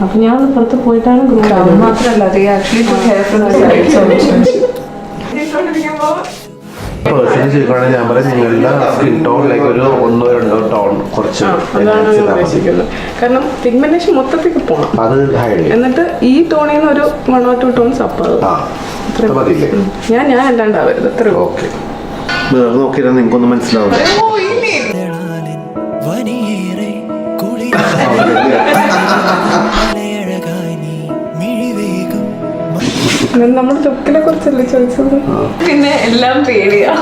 അപ്പൊ ഞാൻ പുറത്ത് പോയിട്ടാണ് ഗ്രൂപ്പ് മാത്രമല്ല പേഴ്സണൽ ചോദിക്കുകയാണെങ്കിൽ ഞാൻ പറയാം നിങ്ങളുടെ സ്കിൻ ടോൺ ലൈക്ക് ഒരു 1-2 ടോൺ കുറച്ച് അതാണ് ഞാൻ ഉദ്ദേശിക്കുന്നത്. കാരണം പിഗ്മെന്റേഷൻ മൊത്തത്തിൽ പോകണം, അത് ഹൈഡ് എന്നിട്ട് ഈ ടോണിൽ നിന്ന് ഒരു 1 or 2 ടോൺസ് അപ്പ് മതിയില്ലേ? ഞാൻ അല്ലാണ്ടാവരുത് അത്ര. ഓക്കെ, നോക്കിയാൽ നിങ്ങൾക്കൊന്നും മനസ്സിലാവില്ല. നമ്മുടെ ലുക്കിനെ കുറിച്ചല്ലേ ചോദിച്ചത്? പിന്നെ എല്ലാം പേടിയാ.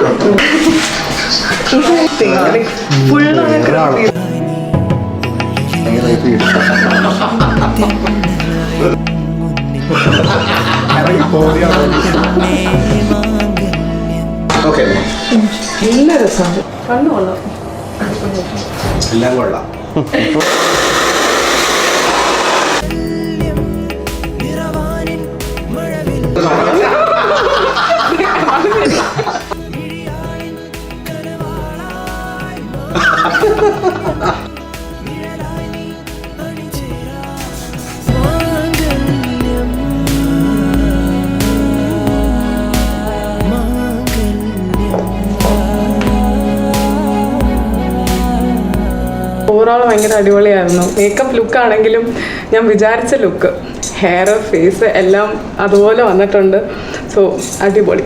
നല്ല രസമുണ്ട്, കണ്ണു കൊള്ളാം, എല്ലാം കൊള്ളാം. ഓവറോൾ ഭയങ്കര അടിപൊളിയായിരുന്നു. മേക്കപ്പ് ലുക്കാണെങ്കിലും ഞാൻ വിചാരിച്ച ലുക്ക്, ഹെയർ, ഫേസ് എല്ലാം അതുപോലെ വന്നിട്ടുണ്ട്. സോ അടിപൊളി.